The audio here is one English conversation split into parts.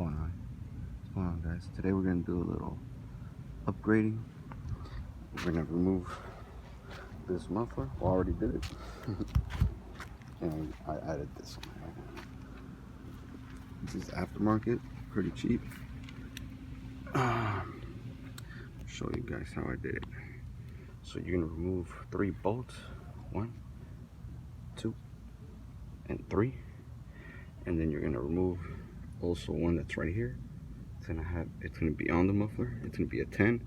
going on? What's going on, guys? Today we're gonna do a little upgrading. We're gonna remove this muffler. Well, I already did it, and I added this one. This is aftermarket, pretty cheap. I'll show you guys how I did it. So you're gonna remove 3 bolts, 1, 2, and 3, and then you're gonna remove also one that's right here. It's gonna be on the muffler. It's gonna be a 10.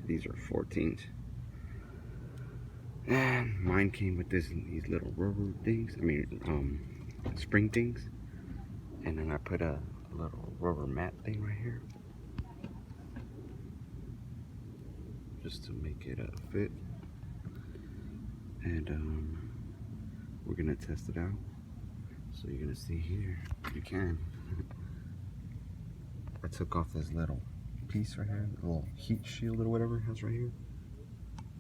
These are 14s. And mine came with these little rubber things. Spring things. And then I put a little rubber mat thing right here, just to make it fit. And we're gonna test it out. So you're gonna see here, you can. I took off this little piece right here, a little heat shield or whatever it has right here,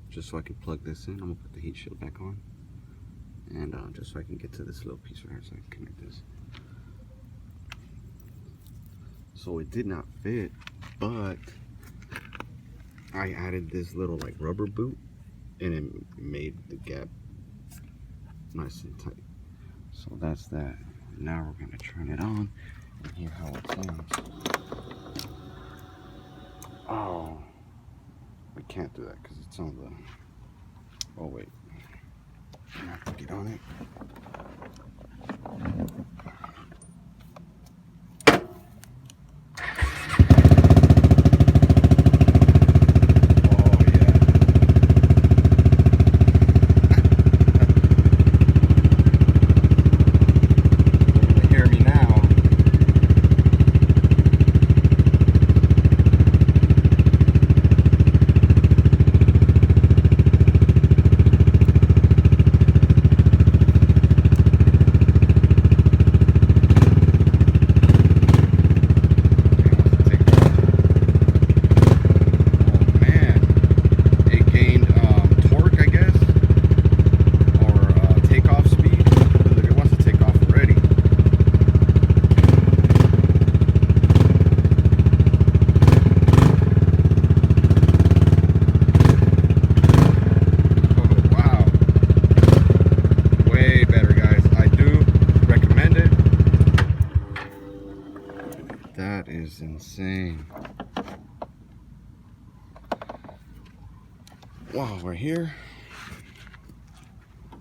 just so I can plug this in. I'm gonna put the heat shield back on, and just so I can get to this little piece right here, so I can connect this. So it did not fit, but I added this little like rubber boot, and it made the gap nice and tight. So that's that. Now we're gonna turn it on and hear how it sounds. Oh, we can't do that because it's on the. Oh wait, I have to get on it. That is insane. Wow, we're here.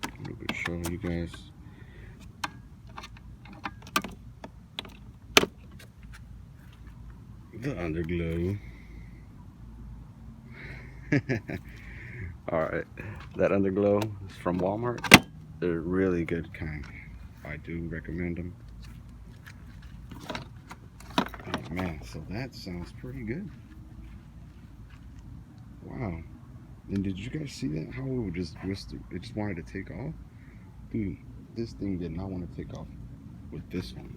I'm gonna show you guys. The underglow. Alright, that underglow is from Walmart. They're a really good kind. I do recommend them. Oh man, so that sounds pretty good. Wow. And did you guys see that? How it would just wanted to take off? Dude, this thing did not want to take off with this one.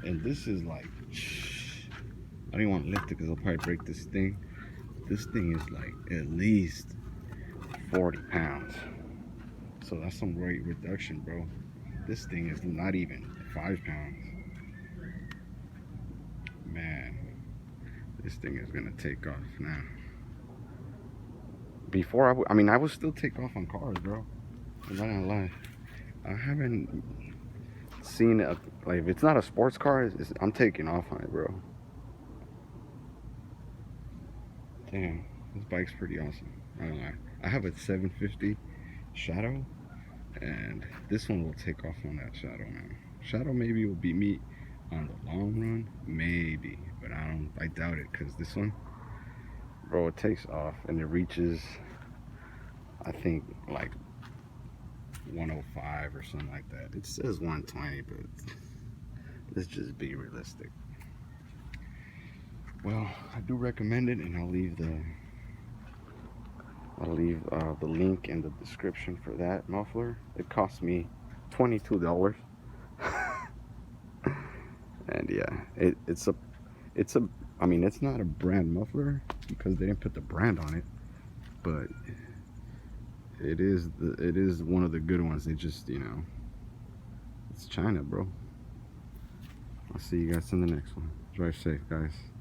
And this is like, I don't even want to lift it because I'll probably break this thing. This thing is like at least 40 pounds. So that's some weight reduction, bro. This thing is not even 5 pounds. Man, this thing is gonna take off now. Before I would still take off on cars, bro. I'm not gonna lie. I haven't seen it, like if it's not a sports car, I'm taking off on it, bro. Damn, this bike's pretty awesome. I don't lie. I have a 750 Shadow, and this one will take off on that Shadow, man. Shadow maybe will beat me on the long run, maybe, but I doubt it, because this one, bro, it takes off and it reaches, I think, like 105 or something like that. It says 120, but let's just be realistic. Well, I do recommend it, and I'll leave the link in the description for that muffler. It cost me $22. And yeah, it's not a brand muffler because they didn't put the brand on it, but it is one of the good ones. They just, it's China, bro. I'll see you guys in the next one. Drive safe, guys.